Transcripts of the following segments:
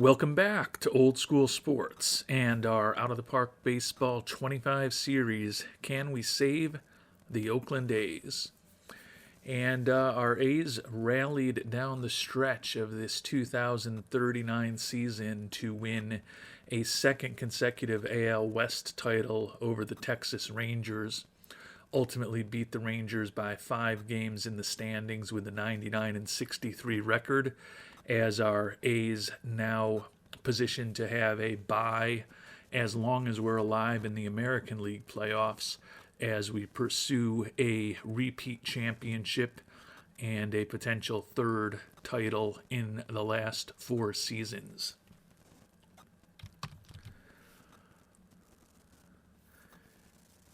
Welcome back to Old School Sports and our Out of the Park Baseball 25 series, Can We Save the Oakland A's? And our A's rallied down the stretch of this 2039 season to win a second consecutive AL West title over the Texas Rangers. Ultimately beat the Rangers by 5 games in the standings with a 99-63 record, as our A's now positioned to have a bye as long as we're alive in the American League playoffs, as we pursue a repeat championship and a potential third title in the last 4 seasons.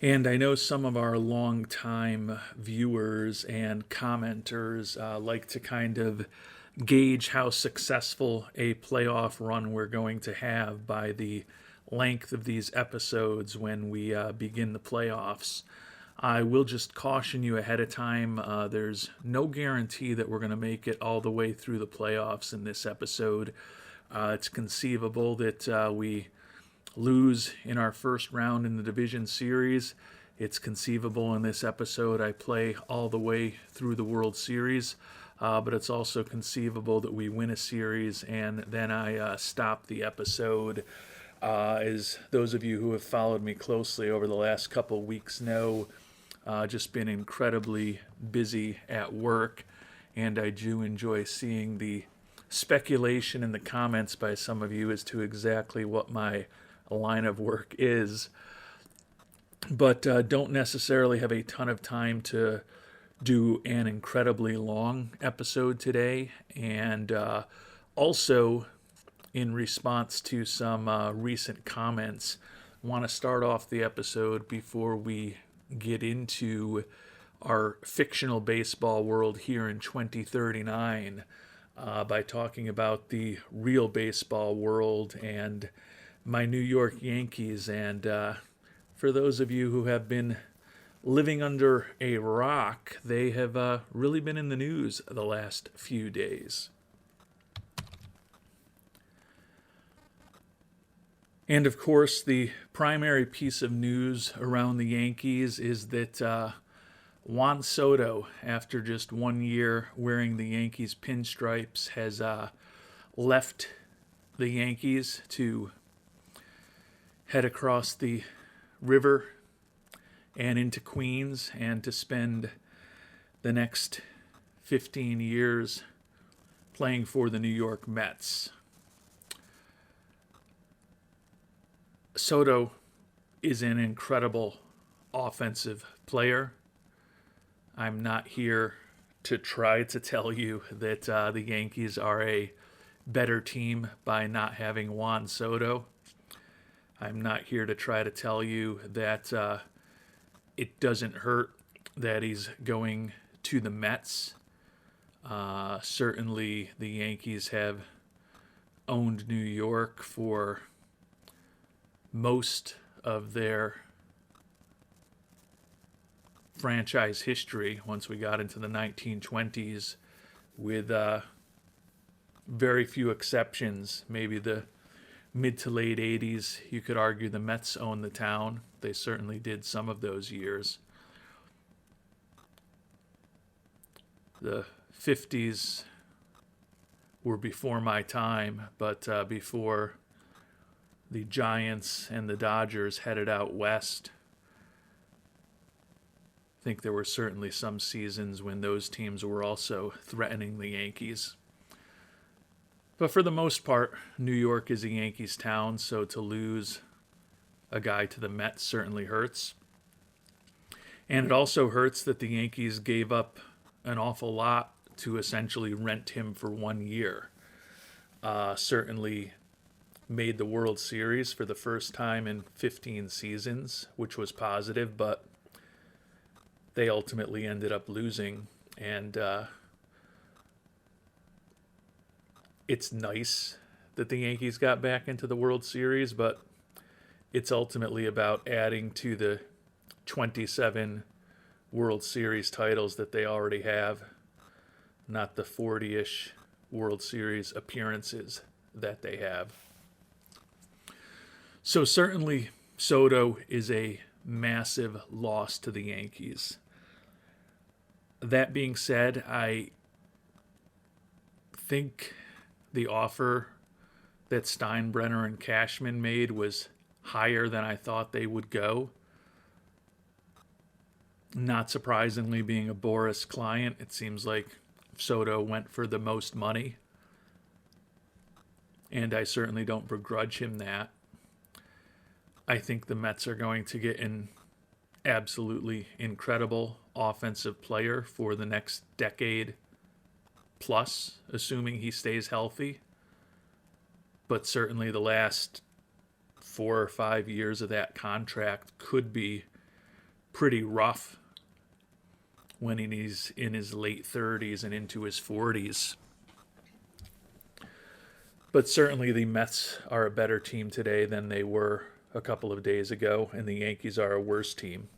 And I know some of our longtime viewers and commenters like to kind of gauge how successful a playoff run we're going to have by the length of these episodes when we begin the playoffs. I will just caution you ahead of time, there's no guarantee that we're going to make it all the way through the playoffs in this episode. It's conceivable that we lose in our first round in the division series. It's conceivable in this episode I play all the way through the World Series. But it's also conceivable that we win a series and then I stop the episode. As those of you who have followed me closely over the last couple weeks know, just been incredibly busy at work, and I do enjoy seeing the speculation in the comments by some of you as to exactly what my line of work is. But don't necessarily have a ton of time to do an incredibly long episode today, and also in response to some recent comments, want to start off the episode before we get into our fictional baseball world here in 2039 by talking about the real baseball world and my New York Yankees. And for those of you who have been living under a rock, they have really been in the news the last few days. And of course, the primary piece of news around the Yankees is that Juan Soto, after just 1 year wearing the Yankees pinstripes, has left the Yankees to head across the river and into Queens, and to spend the next 15 years playing for the New York Mets. Soto is an incredible offensive player. I'm not here to try to tell you that the Yankees are a better team by not having Juan Soto. I'm not here to try to tell you that it doesn't hurt that he's going to the Mets. Certainly the Yankees have owned New York for most of their franchise history once we got into the 1920s, with very few exceptions. Maybe the mid to late 80s, you could argue the Mets owned the town. They certainly did some of those years. The 50s were before my time, but before the Giants and the Dodgers headed out west, I think there were certainly some seasons when those teams were also threatening the Yankees. But for the most part, New York is a Yankees town, so to lose a guy to the Mets certainly hurts. And it also hurts that the Yankees gave up an awful lot to essentially rent him for 1 year. Certainly made the World Series for the first time in 15 seasons, which was positive, but they ultimately ended up losing. And it's nice that the Yankees got back into the World Series, but it's ultimately about adding to the 27 World Series titles that they already have, not the 40-ish World Series appearances that they have. So certainly Soto is a massive loss to the Yankees. That being said, I think the offer that Steinbrenner and Cashman made was higher than I thought they would go. Not surprisingly, being a Boris client, it seems like Soto went for the most money. And I certainly don't begrudge him that. I think the Mets are going to get an absolutely incredible offensive player for the next decade plus, assuming he stays healthy. But certainly the last 4 or 5 years of that contract could be pretty rough when he's in his late 30s and into his 40s. But certainly the Mets are a better team today than they were a couple of days ago, and the Yankees are a worse team.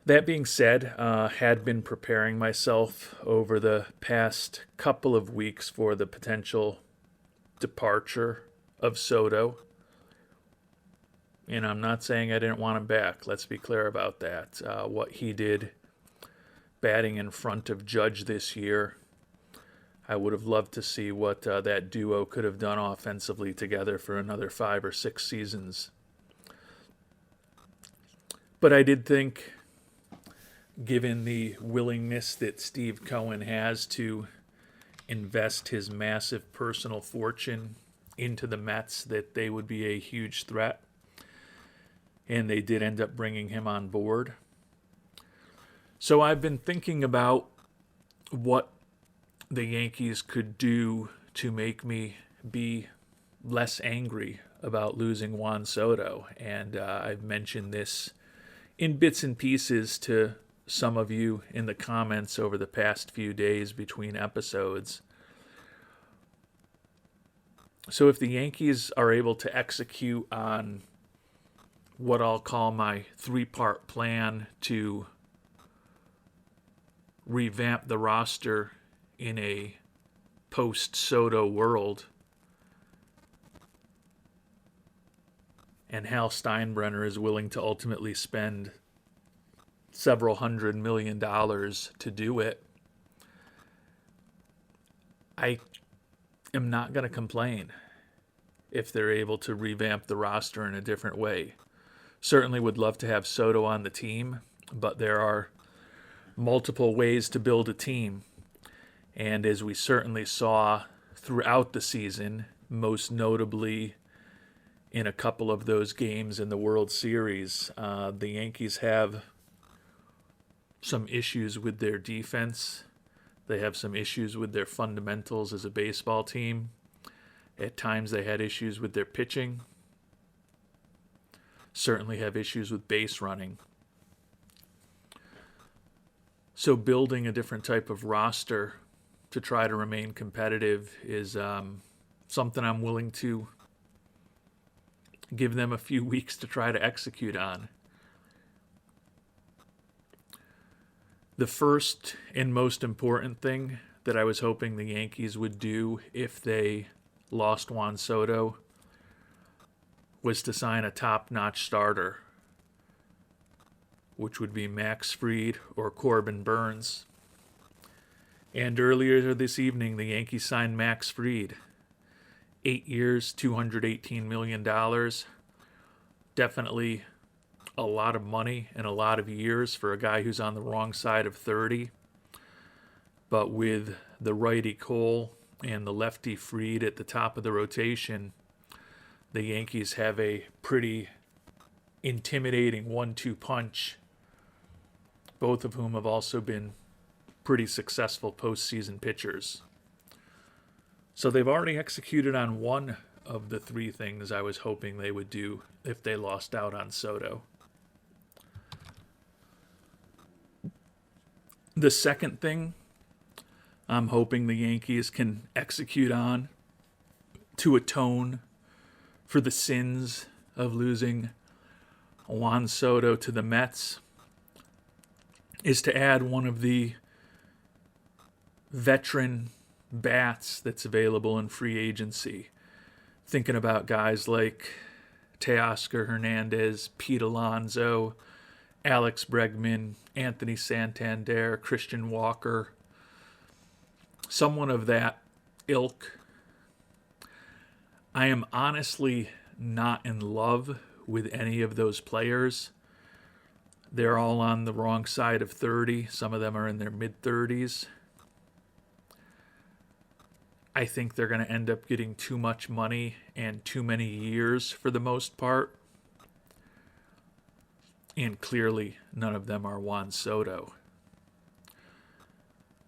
That being said, had been preparing myself over the past couple of weeks for the potential departure of Soto. And I'm not saying I didn't want him back. Let's be clear about that. What he did batting in front of Judge this year, I would have loved to see what that duo could have done offensively together for another 5 or 6 seasons. But I did think, given the willingness that Steve Cohen has to invest his massive personal fortune into the Mets, that they would be a huge threat. And they did end up bringing him on board. So I've been thinking about what the Yankees could do to make me be less angry about losing Juan Soto. And I've mentioned this in bits and pieces to some of you in the comments over the past few days between episodes. So if the Yankees are able to execute on what I'll call my 3-part plan to revamp the roster in a post-Soto world, and Hal Steinbrenner is willing to ultimately spend several $100 million to do it, I am not going to complain if they're able to revamp the roster in a different way. Certainly would love to have Soto on the team, but there are multiple ways to build a team. And as we certainly saw throughout the season, most notably in a couple of those games in the World Series, the Yankees have some issues with their defense. They have some issues with their fundamentals as a baseball team. At times they had issues with their pitching. Certainly have issues with base running. So building a different type of roster to try to remain competitive is something I'm willing to give them a few weeks to try to execute on. The first and most important thing that I was hoping the Yankees would do if they lost Juan Soto was to sign a top-notch starter, which would be Max Fried or Corbin Burns. And earlier this evening, the Yankees signed Max Fried. 8 years, $218 million. Definitely a lot of money and a lot of years for a guy who's on the wrong side of 30. But with the righty Cole and the lefty Fried at the top of the rotation, the Yankees have a pretty intimidating 1-2 punch, both of whom have also been pretty successful postseason pitchers. So they've already executed on one of the 3 things I was hoping they would do if they lost out on Soto. The second thing I'm hoping the Yankees can execute on to atone for the sins of losing Juan Soto to the Mets is to add one of the veteran bats that's available in free agency. Thinking about guys like Teoscar Hernandez, Pete Alonso, Alex Bregman, Anthony Santander, Christian Walker, someone of that ilk. I am honestly not in love with any of those players. They're all on the wrong side of 30. Some of them are in their mid-30s. I think they're going to end up getting too much money and too many years for the most part. And clearly, none of them are Juan Soto.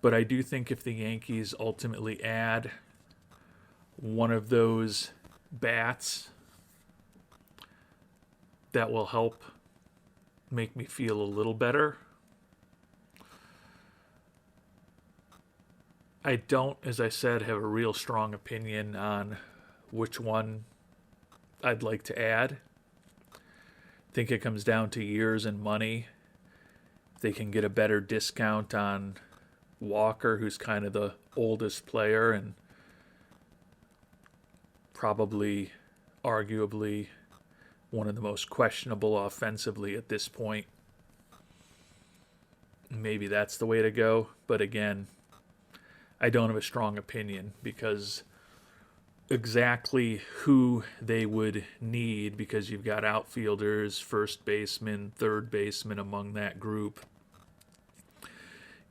But I do think if the Yankees ultimately add one of those bats, that will help make me feel a little better. I don't, as I said, have a real strong opinion on which one I'd like to add. I think it comes down to years and money. If they can get a better discount on Walker, who's kind of the oldest player and probably, arguably, one of the most questionable offensively at this point. Maybe that's the way to go. But again, I don't have a strong opinion because exactly who they would need, because you've got outfielders, first baseman, third baseman among that group,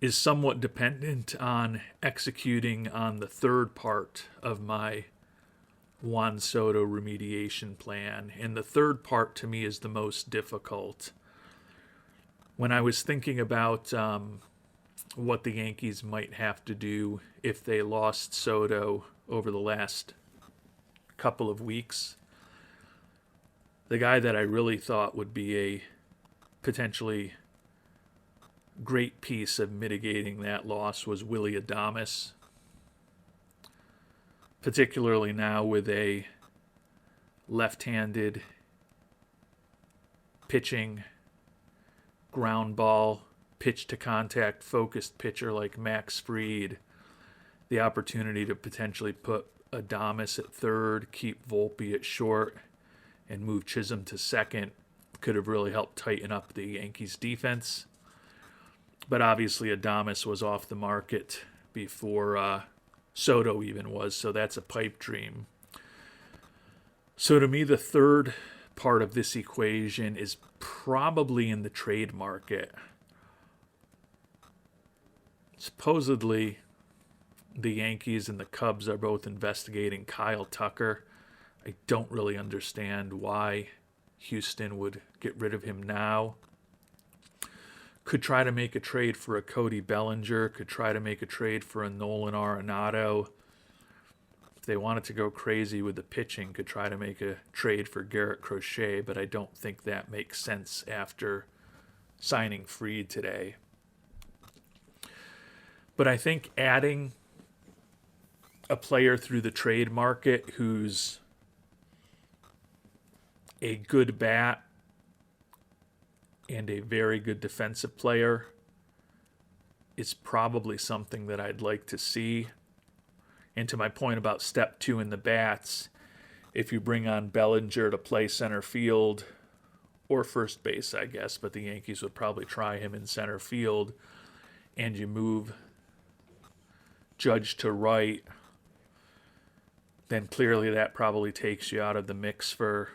is somewhat dependent on executing on the third part of my Juan Soto remediation plan. And the third part to me is the most difficult. When I was thinking about what the Yankees might have to do if they lost Soto over the last couple of weeks, the guy that I really thought would be a potentially great piece of mitigating that loss was Willy Adames. Particularly now with a left-handed pitching, ground ball, pitch to contact focused pitcher like Max Fried, the opportunity to potentially put Adames at third, keep Volpe at short, and move Chisholm to second could have really helped tighten up the Yankees' defense. But obviously Adames was off the market before Soto even was, so that's a pipe dream. So to me, the third part of this equation is probably in the trade market. Supposedly, the Yankees and the Cubs are both investigating Kyle Tucker. I don't really understand why Houston would get rid of him now. Could try to make a trade for a Cody Bellinger, could try to make a trade for a Nolan Arenado. If they wanted to go crazy with the pitching, could try to make a trade for Garrett Crochet, but I don't think that makes sense after signing Fried today. But I think adding a player through the trade market who's a good bat and a very good defensive player is probably something that I'd like to see. And to my point about step 2 in the bats, if you bring on Bellinger to play center field or first base, I guess, but the Yankees would probably try him in center field, and you move Judge to right, then clearly that probably takes you out of the mix for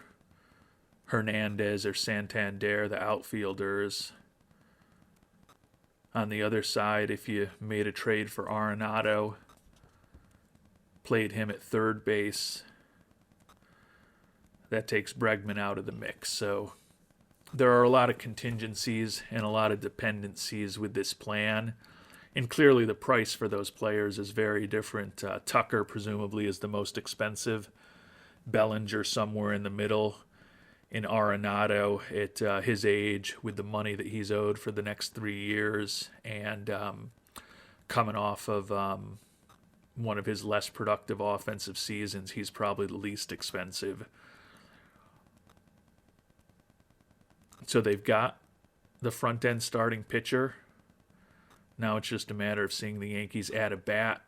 Hernandez or Santander, the outfielders. On the other side, if you made a trade for Arenado, played him at third base, that takes Bregman out of the mix. So there are a lot of contingencies and a lot of dependencies with this plan. And clearly the price for those players is very different. Tucker presumably is the most expensive. Bellinger somewhere in the middle. In Arenado at his age, with the money that he's owed for the next 3 years, and coming off of one of his less productive offensive seasons, he's probably the least expensive. So they've got the front-end starting pitcher. Now it's just a matter of seeing the Yankees add a bat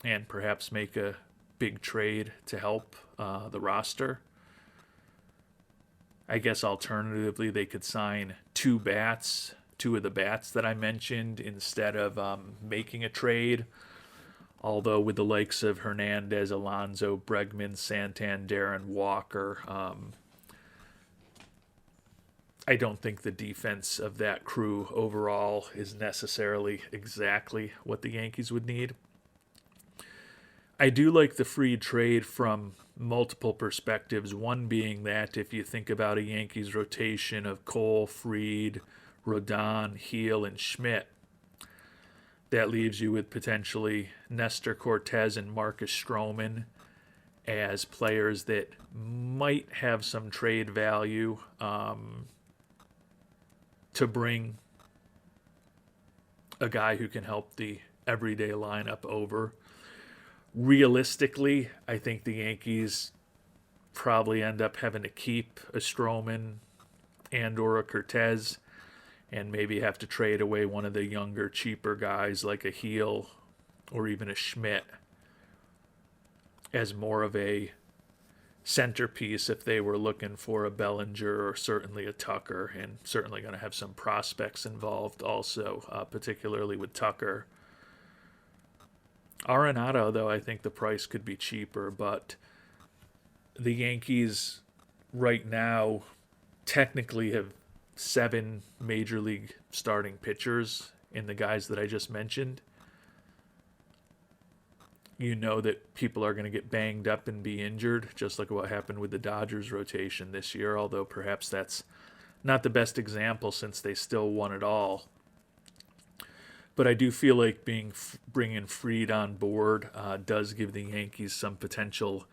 and perhaps make a big trade to help the roster. I guess alternatively, they could sign two of the bats that I mentioned, instead of making a trade. Although with the likes of Hernandez, Alonso, Bregman, Santander, and Walker, I don't think the defense of that crew overall is necessarily exactly what the Yankees would need. I do like the free trade from multiple perspectives. One being that if you think about a Yankees rotation of Cole, Fried, Rodon, Heel, and Schmidt, that leaves you with potentially Nestor Cortez and Marcus Stroman as players that might have some trade value to bring a guy who can help the everyday lineup over. Realistically, I think the Yankees probably end up having to keep a Stroman and or a Cortez, and maybe have to trade away one of the younger, cheaper guys like a Heel or even a Schmidt as more of a centerpiece if they were looking for a Bellinger or certainly a Tucker, and certainly going to have some prospects involved also, particularly with Tucker. Arenado, though, I think the price could be cheaper, but the Yankees right now technically have 7 major league starting pitchers in the guys that I just mentioned. You know that people are going to get banged up and be injured, just like what happened with the Dodgers rotation this year, although perhaps that's not the best example since they still won it all. But I do feel like bringing Fried on board does give the Yankees some potential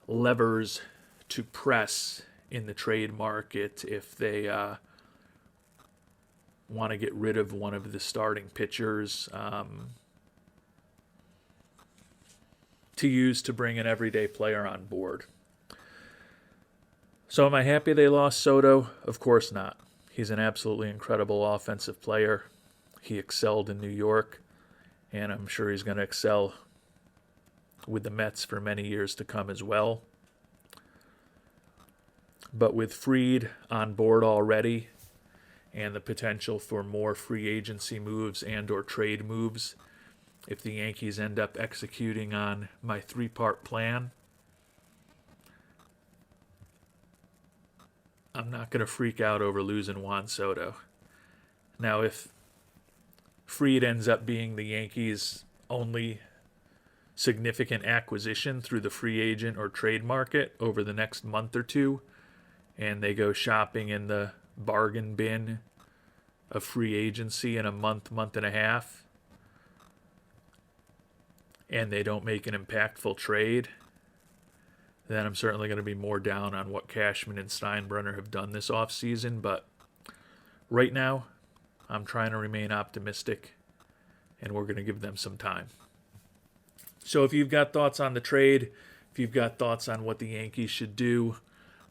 levers to press in the trade market if they want to get rid of one of the starting pitchers to use to bring an everyday player on board. So am I happy they lost Soto? Of course not. He's an absolutely incredible offensive player. He excelled in New York, and I'm sure he's going to excel with the Mets for many years to come as well. But with Fried on board already, and the potential for more free agency moves and or trade moves, if the Yankees end up executing on my 3-part plan, I'm not going to freak out over losing Juan Soto. Now, if Fried ends up being the Yankees' only significant acquisition through the free agent or trade market over the next month or two, and they go shopping in the bargain bin of free agency in a month and a half, and they don't make an impactful trade, then I'm certainly going to be more down on what Cashman and Steinbrenner have done this offseason. But right now, I'm trying to remain optimistic, and we're going to give them some time. So if you've got thoughts on the trade, if you've got thoughts on what the Yankees should do,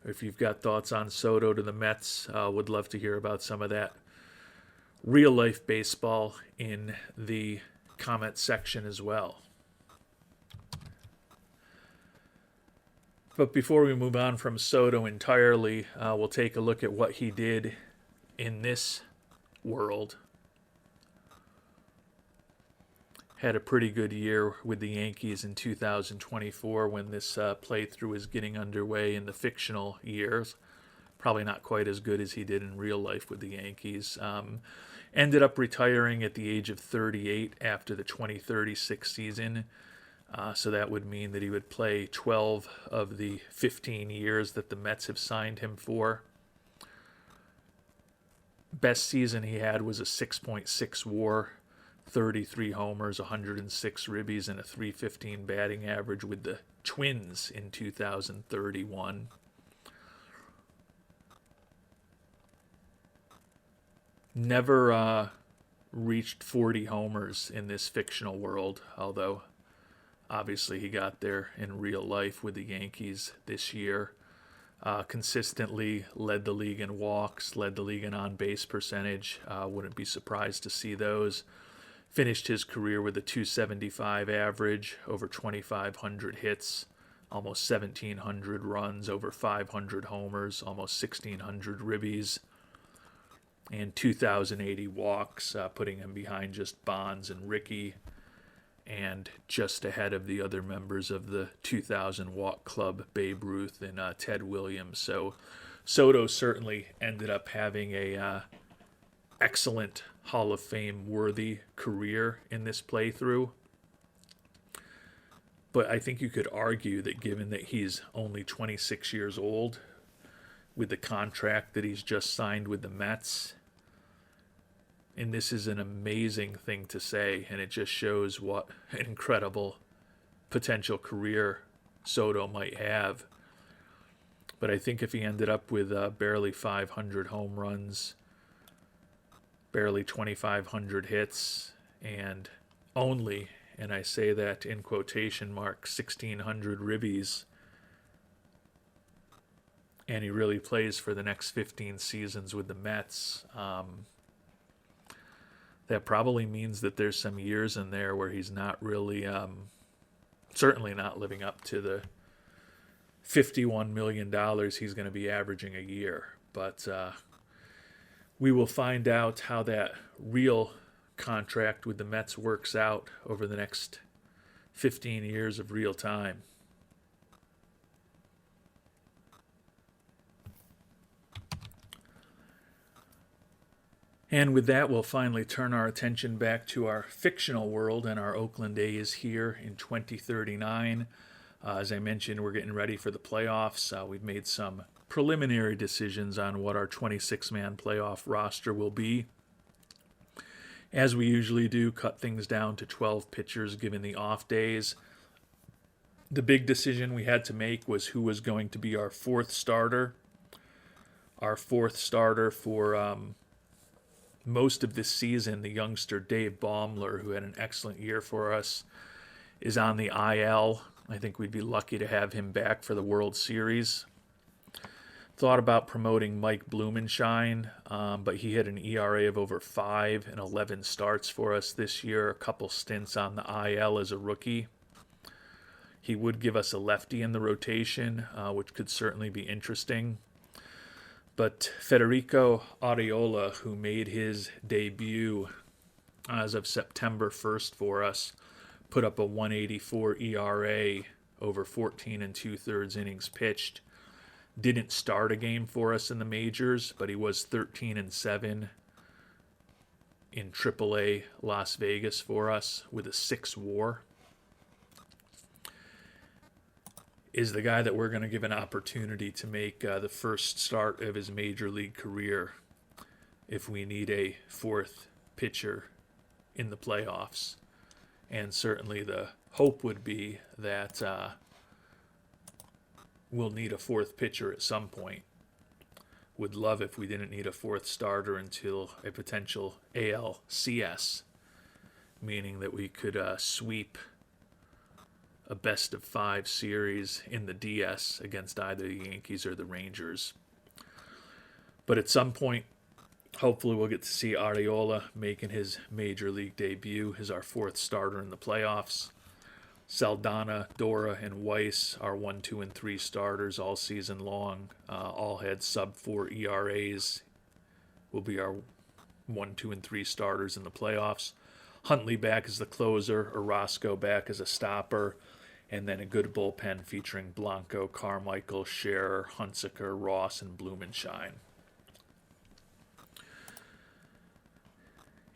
or if you've got thoughts on Soto to the Mets, would love to hear about some of that real-life baseball in the comment section as well. But before we move on from Soto entirely, we'll take a look at what he did in this world. Had a pretty good year with the Yankees in 2024 when this playthrough is getting underway in the fictional years. Probably not quite as good as he did in real life with the Yankees. Ended up retiring at the age of 38 after the 2036 season. So that would mean that he would play 12 of the 15 years that the Mets have signed him for. Best season he had was a 6.6 WAR, 33 homers, 106 ribbies, and a .315 batting average with the Twins in 2031. Never reached 40 homers in this fictional world, although obviously he got there in real life with the Yankees this year. Consistently led the league in walks, led the league in on-base percentage. Wouldn't be surprised to see those Finished his career with a 275 average, over 2,500 hits, almost 1,700 runs, over 500 homers, almost 1,600 ribbies, and 2,080 walks, putting him behind just Bonds and Rickey, and just ahead of the other members of the 2,000 walk club, Babe Ruth and Ted Williams. So Soto certainly ended up having a excellent Hall of Fame worthy career in this playthrough. But I think you could argue that given that he's only 26 years old, with the contract that he's just signed with the Mets, and this is an amazing thing to say, and it just shows what an incredible potential career Soto might have. But I think if he ended up with barely 500 home runs, barely 2,500 hits, and only, and I say that in quotation marks, 1,600 ribbies, and he really plays for the next 15 seasons with the Mets, that probably means that there's some years in there where he's not really, certainly not living up to the $51 million he's going to be averaging a year. But we will find out how that real contract with the Mets works out over the next 15 years of real time. And with that, we'll finally turn our attention back to our fictional world and our Oakland A's here in 2039. As I mentioned, we're getting ready for the playoffs. We've made some preliminary decisions on what our 26-man playoff roster will be. As we usually do, cut things down to 12 pitchers given the off days. The big decision we had to make was who was going to be our fourth starter. Our fourth starter for most of this season, the youngster Dave Baumler, who had an excellent year for us, is on the IL. I think we'd be lucky to have him back for the World Series. Thought about promoting Mike Blumenshine, but he had an ERA of over 5 and 11 starts for us this year, a couple stints on the IL as a rookie. He would give us a lefty in the rotation, which could certainly be interesting. But Federico Areola, who made his debut as of September 1st for us, put up a 184 ERA over 14 and 2/3 innings pitched. Didn't start a game for us in the majors, but he was 13-7 in AAA Las Vegas for us with a 6 WAR. Is the guy that we're going to give an opportunity to make the first start of his major league career if we need a fourth pitcher in the playoffs. And certainly the hope would be that we'll need a fourth pitcher at some point. Would love if we didn't need a fourth starter until a potential ALCS, meaning that we could sweep a best-of-5 series in the DS against either the Yankees or the Rangers. But at some point, hopefully we'll get to see Areola making his major league debut as our fourth starter in the playoffs. Saldana, Dora, and Weiss are 1, 2, and 3 starters all season long. All had sub-4 ERAs. Will be our 1, 2, and 3 starters in the playoffs. Huntley back as the closer, Orozco back as a stopper, and then a good bullpen featuring Blanco, Carmichael, Scherer, Hunsaker, Ross, and Blumenshine.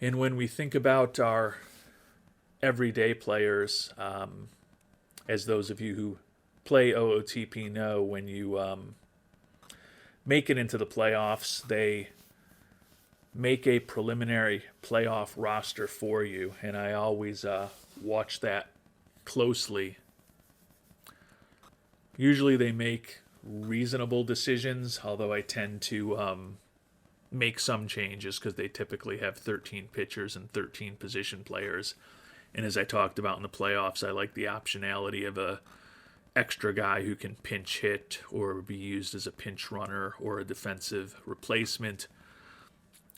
And when we think about our everyday players, as those of you who play OOTP know, when you make it into the playoffs, they make a preliminary playoff roster for you, and I always watch that closely. Usually they make reasonable decisions, although I tend to make some changes because they typically have 13 pitchers and 13 position players. And as I talked about in the playoffs, I like the optionality of a extra guy who can pinch hit or be used as a pinch runner or a defensive replacement.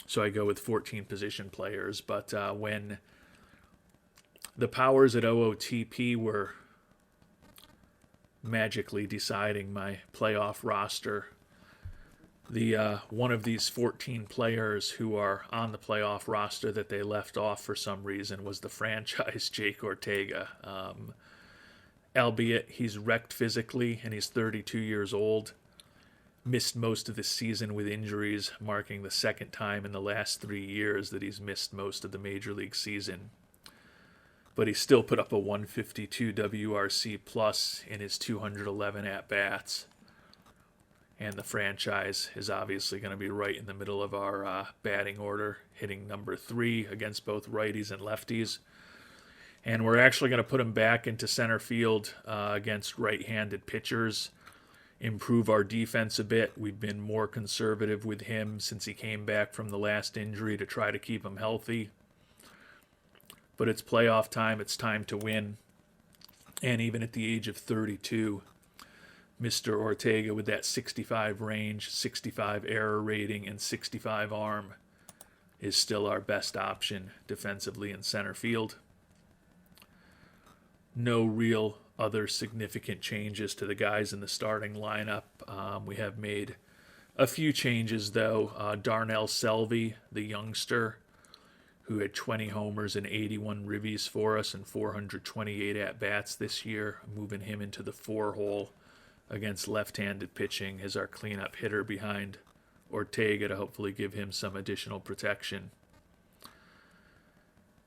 So I go with 14 position players. But when the powers at OOTP were magically deciding my playoff roster. The one of these 14 players who are on the playoff roster that they left off for some reason was the franchise Jake Ortega. Albeit he's wrecked physically and he's 32 years old, missed most of the season with injuries, marking the second time in the last 3 years that he's missed most of the Major League season. But he still put up a 152 WRC plus in his 211 at-bats. And the franchise is obviously going to be right in the middle of our batting order, hitting number 3 against both righties and lefties. And we're actually going to put him back into center field against right-handed pitchers, improve our defense a bit. We've been more conservative with him since he came back from the last injury to try to keep him healthy. But it's playoff time. It's time to win. And even at the age of 32, Mr. Ortega with that 65 range, 65 error rating, and 65 arm is still our best option defensively in center field. No real other significant changes to the guys in the starting lineup. We have made a few changes, though. Darnell Selvey, the youngster, who had 20 homers and 81 ribbies for us and 428 at-bats this year, moving him into the 4-hole against left-handed pitching as our cleanup hitter behind Ortega to hopefully give him some additional protection.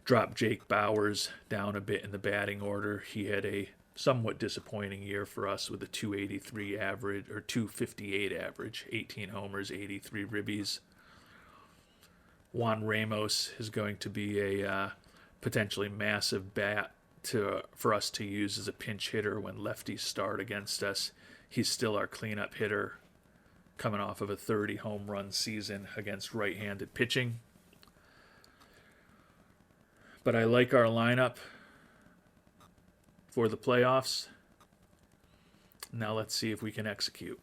Drop Jake Bauers down a bit in the batting order. He had a somewhat disappointing year for us with a 283 average, or 258 average, 18 homers, 83 ribbies. Juan Ramos is going to be a potentially massive bat for us to use as a pinch hitter when lefties start against us. He's still our cleanup hitter, coming off of a 30 home run season against right-handed pitching. But I like our lineup for the playoffs. Now let's see if we can execute.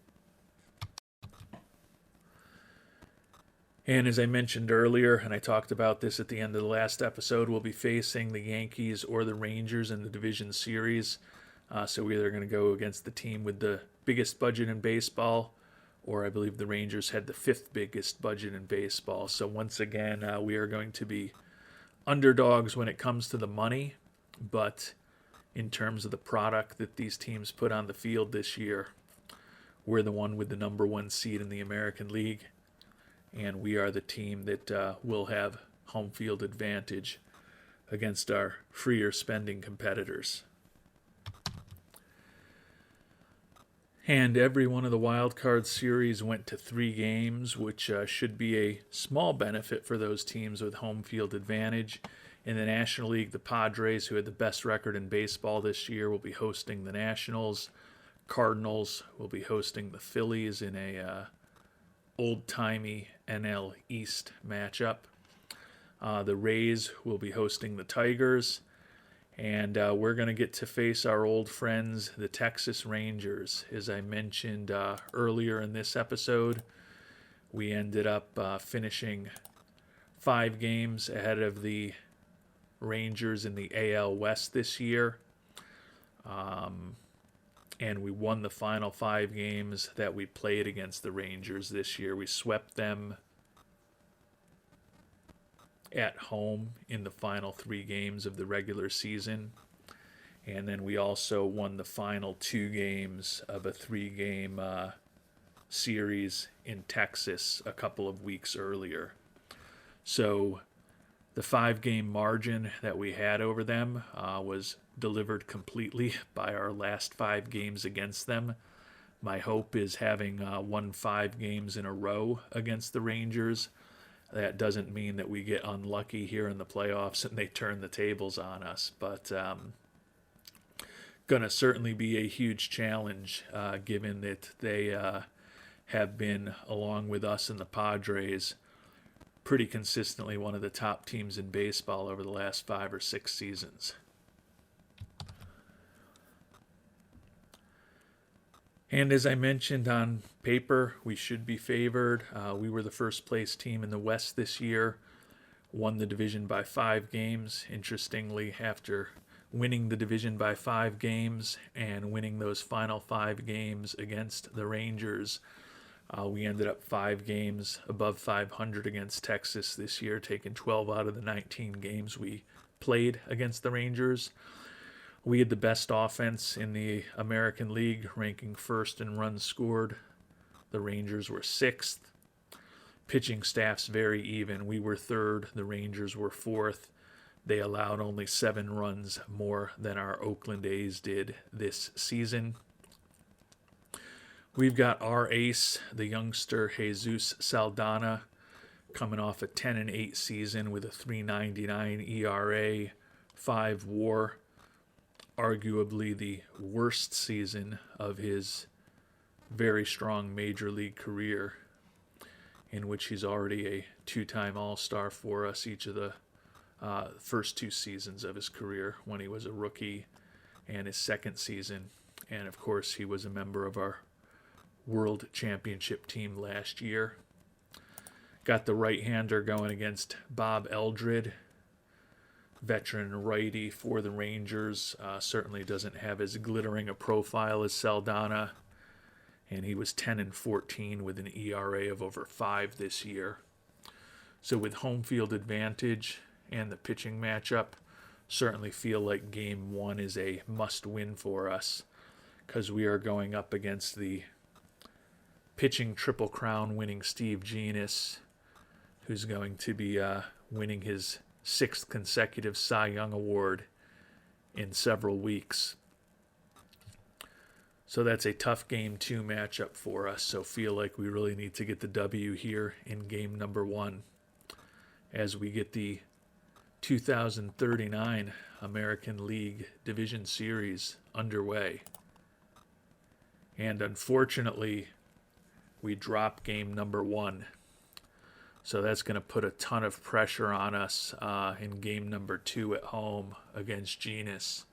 And as I mentioned earlier, and I talked about this at the end of the last episode, we'll be facing the Yankees or the Rangers in the division series. So we're either going to go against the team with the biggest budget in baseball, or I believe the Rangers had the 5th biggest budget in baseball. So once again, we are going to be underdogs when it comes to the money, but in terms of the product that these teams put on the field this year, we're the one with the number 1 seed in the American League. And we are the team that will have home field advantage against our freer spending competitors. And every one of the wild card series went to 3 games, which should be a small benefit for those teams with home field advantage. In the National League, the Padres, who had the best record in baseball this year, will be hosting the Nationals. Cardinals will be hosting the Phillies in a old-timey NL East matchup. The Rays will be hosting the Tigers. And we're going to get to face our old friends, the Texas Rangers. As I mentioned earlier in this episode, we ended up finishing 5 games ahead of the Rangers in the AL West this year. And we won the final 5 games that we played against the Rangers this year. We swept them at home in the final 3 games of the regular season. And then we also won the final 2 games of a 3-game series in Texas a couple of weeks earlier. So the 5-game margin that we had over them was delivered completely by our last 5 games against them. My hope is having won 5 games in a row against the Rangers. That doesn't mean that we get unlucky here in the playoffs and they turn the tables on us, but going to certainly be a huge challenge given that they have been, along with us and the Padres, pretty consistently one of the top teams in baseball over the last 5 or 6 seasons. And as I mentioned, on paper, we should be favored. We were the first place team in the West this year. won the division by 5 games. Interestingly, after winning the division by 5 games and winning those final 5 games against the Rangers, we ended up 5 games above 500 against Texas this year, taking 12 out of the 19 games we played against the Rangers. We had the best offense in the American League, ranking first in runs scored. The Rangers were 6th. Pitching staff's very even. We were 3rd. The Rangers were 4th. They allowed only 7 runs more than our Oakland A's did this season. We've got our ace, the youngster Jesus Saldana, coming off a 10-8 season with a 3.99 ERA, 5 WAR. Arguably the worst season of his very strong major league career, in which he's already a 2-time All-Star for us each of the first 2 seasons of his career when he was a rookie and his second season. And of course, he was a member of our World Championship team last year. Got the right-hander going against Bob Eldred, veteran righty for the Rangers. Certainly doesn't have as glittering a profile as Saldana, and he was 10-14 with an ERA of over 5 this year. So with home field advantage and the pitching matchup, certainly feel like Game 1 is a must-win for us, because we are going up against the pitching Triple Crown winning Steve Jeanis, who's going to be winning his 6th consecutive Cy Young Award in several weeks. So that's a tough Game 2 matchup for us, so feel like we really need to get the W here in Game number 1 as we get the 2039 American League Division Series underway. And unfortunately, we drop Game number 1. So that's going to put a ton of pressure on us in Game number 2 at home against Jeanis.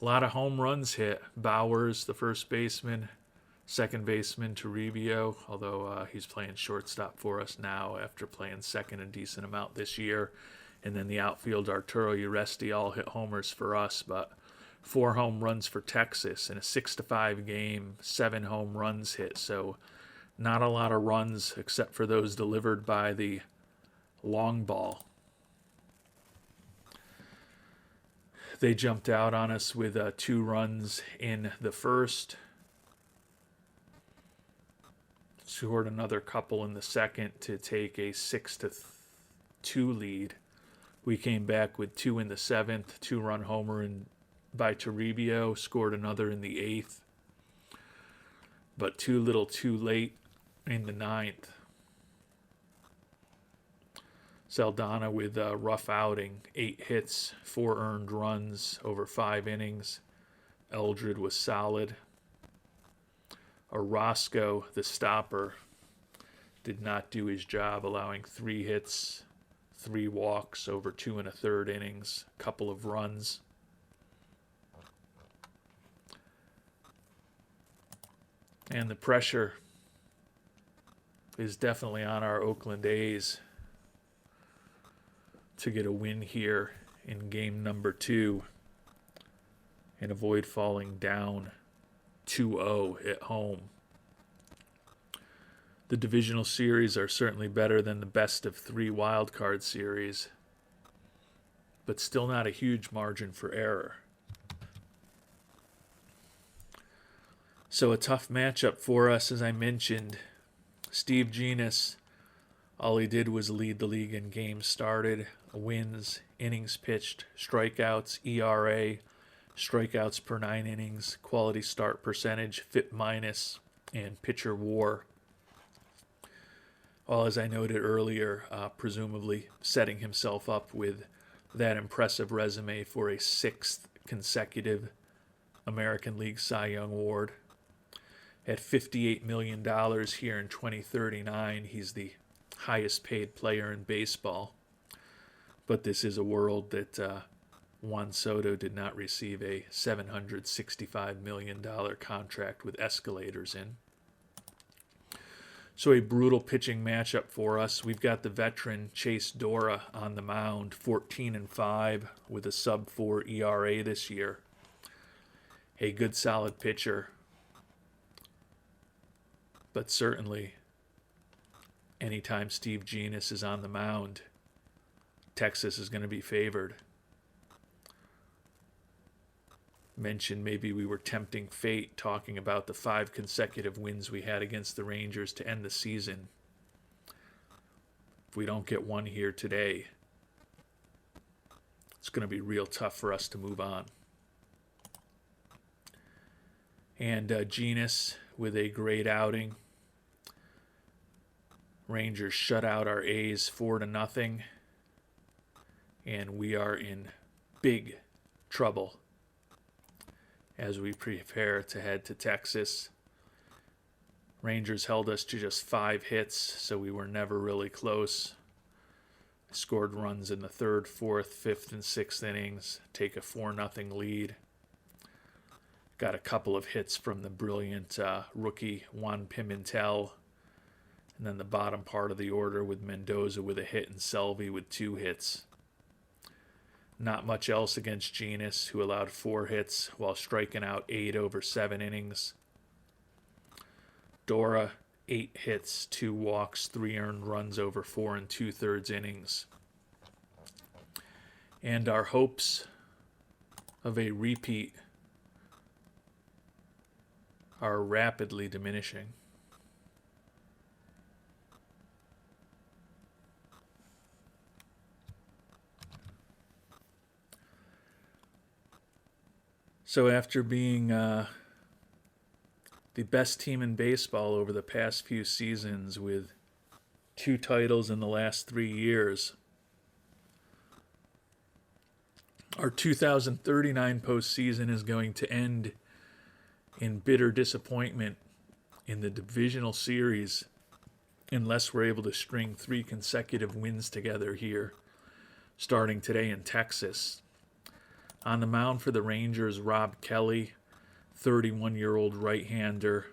A lot of home runs hit. Bowers, the first baseman, second baseman Toribio, although he's playing shortstop for us now after playing second a decent amount this year. And then the outfield, Arturo Uresti, all hit homers for us, but 4 home runs for Texas in a 6-5 game, 7 home runs hit. So not a lot of runs except for those delivered by the long ball. They jumped out on us with 2 runs in the first. Scored another couple in the second to take a 6-2 lead. We came back with 2 in the 7th, 2-run homer by Toribio, scored another in the 8th. But too little too late in the 9th. Saldana with a rough outing, 8 hits, 4 earned runs over 5 innings. Eldred was solid. Orozco, the stopper, did not do his job, allowing 3 hits, 3 walks over 2 1/3 innings, a couple of runs. And the pressure is definitely on our Oakland A's to get a win here in Game number 2 and avoid falling down 2-0 at home. The divisional series are certainly better than the best of 3 wildcard series, but still not a huge margin for error. So a tough matchup for us, as I mentioned. Steve Jeanis, all he did was lead the league in games started, wins, innings pitched, strikeouts, ERA, strikeouts per 9 innings, quality start percentage, FIP minus, and pitcher WAR. All, as I noted earlier, presumably setting himself up with that impressive resume for a 6th consecutive American League Cy Young Award. At $58 million here in 2039, he's the highest paid player in baseball. But this is a world that Juan Soto did not receive a $765 million contract with escalators in. So a brutal pitching matchup for us. We've got the veteran Chase Dora on the mound, 14-5 with a sub-4 ERA this year. A good solid pitcher, but certainly anytime Steve Genus is on the mound, Texas is going to be favored. Mentioned maybe we were tempting fate talking about the 5 consecutive wins we had against the Rangers to end the season. If we don't get one here today, it's going to be real tough for us to move on. And Genus with a great outing. Rangers shut out our A's 4-0, and we are in big trouble as we prepare to head to Texas. Rangers held us to just 5 hits, so we were never really close. Scored runs in the 3rd, 4th, 5th, and 6th innings, take a 4-0 lead. Got a couple of hits from the brilliant rookie Juan Pimentel. And then the bottom part of the order with Mendoza with a hit and Selvey with 2 hits. Not much else against Genus, who allowed 4 hits while striking out 8 over 7 innings. Dora, 8 hits, 2 walks, 3 earned runs over 4 2/3 innings. And our hopes of a repeat are rapidly diminishing. So after being the best team in baseball over the past few seasons with 2 titles in the last 3 years, our 2039 postseason is going to end in bitter disappointment in the divisional series unless we're able to string 3 consecutive wins together here starting today in Texas. On the mound for the Rangers, Rob Kelly, 31-year-old right-hander,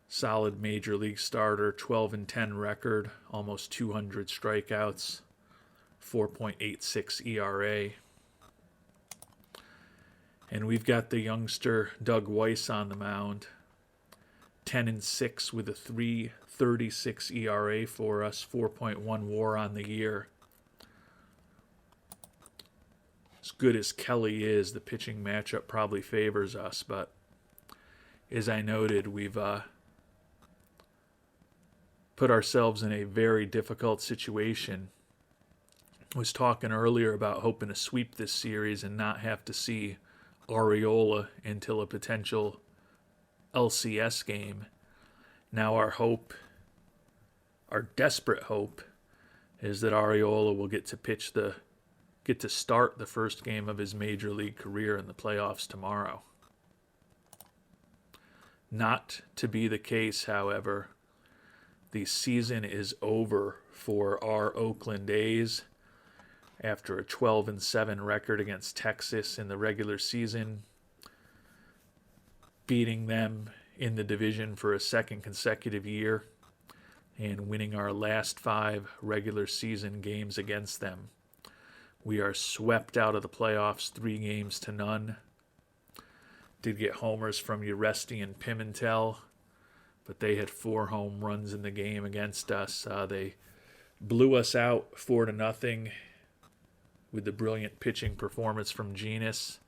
solid major league starter, 12-10 record, almost 200 strikeouts, 4.86 ERA. And we've got the youngster Doug Weiss on the mound, 10-6 with a 3.36 ERA for us, 4.1 WAR on the year. As good as Kelly is, the pitching matchup probably favors us, but as I noted, we've put ourselves in a very difficult situation. I was talking earlier about hoping to sweep this series and not have to see Arriola until a potential LCS game. Now our hope, our desperate hope, is that Arriola will get to start the first game of his major league career in the playoffs tomorrow. Not to be the case, however. The season is over for our Oakland A's after a 12-7 record against Texas in the regular season, beating them in the division for a second consecutive year and winning our last 5 regular season games against them. We are swept out of the playoffs 3-0. Did get homers from Uresti and Pimentel, but they had 4 home runs in the game against us. They blew us out 4-0 with the brilliant pitching performance from Genus.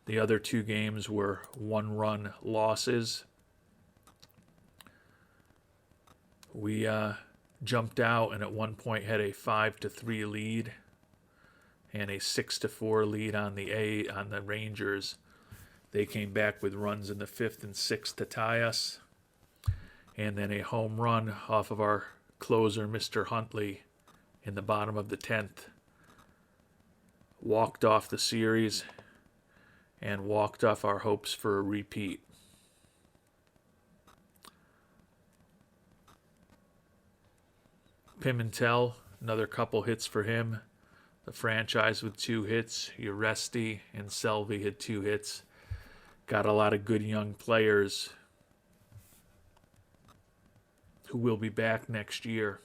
The other 2 games were 1-run losses. We jumped out and at one point had a 5-3 lead and a 6-4 lead on the Rangers. They came back with runs in the 5th and 6th to tie us, and then a home run off of our closer, Mr. Huntley, in the bottom of the 10th. Walked off the series and walked off our hopes for a repeat. Pimentel, another couple hits for him. The franchise with 2 hits. Uresti and Selvey had 2 hits. Got a lot of good young players who will be back next year.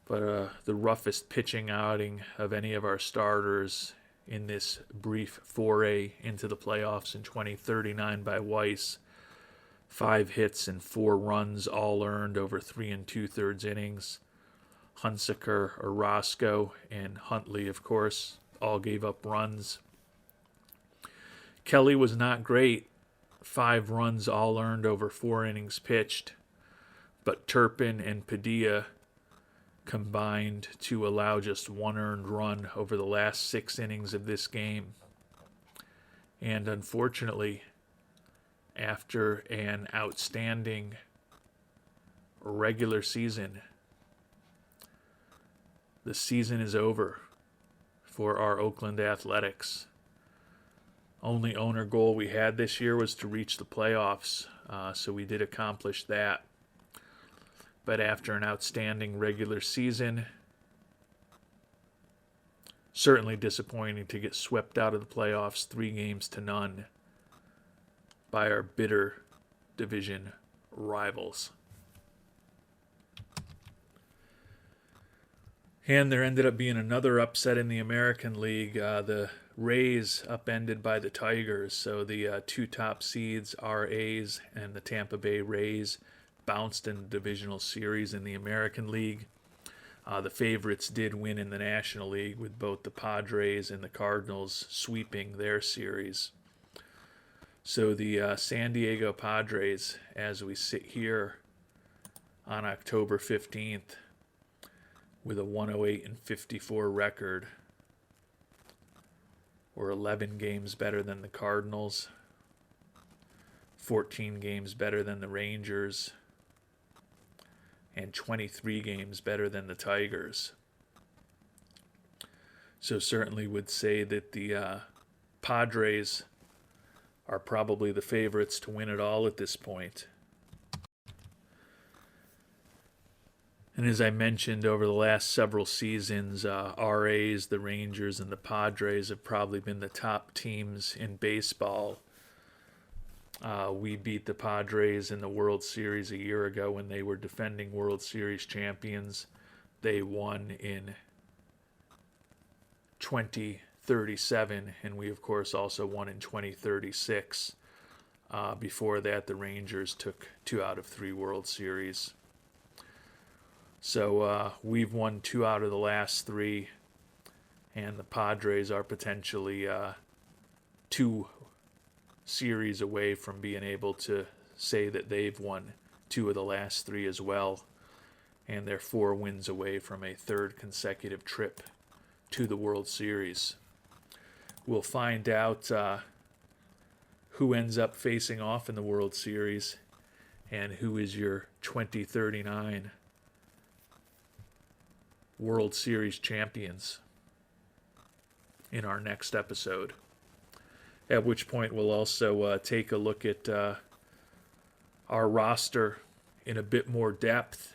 But the roughest pitching outing of any of our starters in this brief foray into the playoffs in 2039 by Weiss. 5 hits and 4 runs, all earned over 3 2/3 innings. Hunsaker, Orozco, and Huntley, of course, all gave up runs. Kelly was not great. 5 runs, all earned over 4 innings pitched. But Turpin and Padilla combined to allow just 1 earned run over the last 6 innings of this game. And unfortunately, after an outstanding regular season, the season is over for our Oakland Athletics. Only owner goal we had this year was to reach the playoffs, so we did accomplish that. But after an outstanding regular season, certainly disappointing to get swept out of the playoffs 3-0 by our bitter division rivals. And there ended up being another upset in the American League. The Rays upended by the Tigers. So the 2 top seeds, our A's and the Tampa Bay Rays, bounced in the divisional series in the American League. The favorites did win in the National League, with both the Padres and the Cardinals sweeping their series. So the San Diego Padres, as we sit here on October 15th, with a 108-54 record, we're 11 games better than the Cardinals, 14 games better than the Rangers, and 23 games better than the Tigers. So certainly would say that the Padres are probably the favorites to win it all at this point. And as I mentioned, over the last several seasons, our A's, the Rangers, and the Padres have probably been the top teams in baseball. We beat the Padres in the World Series a year ago when they were defending World Series champions. They won in 2037, and we, of course, also won in 2036. Before that, the Rangers took 2 out of 3 World Series. So we've won 2 out of the last 3, and the Padres are potentially 2 series away from being able to say that they've won 2 of the last 3 as well, and they're 4 wins away from a 3rd consecutive trip to the World Series. We'll find out who ends up facing off in the World Series and who is your 2039 World Series champions in our next episode. At which point we'll also take a look at our roster in a bit more depth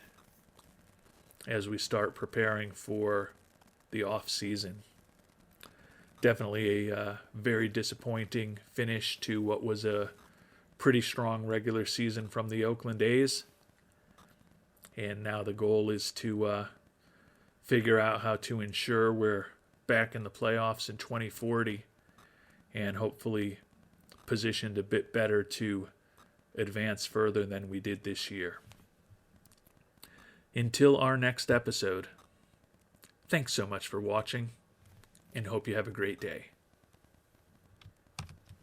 as we start preparing for the off season. Definitely a very disappointing finish to what was a pretty strong regular season from the Oakland A's. And now the goal is to figure out how to ensure we're back in the playoffs in 2040 and hopefully positioned a bit better to advance further than we did this year. Until our next episode, thanks so much for watching and hope you have a great day.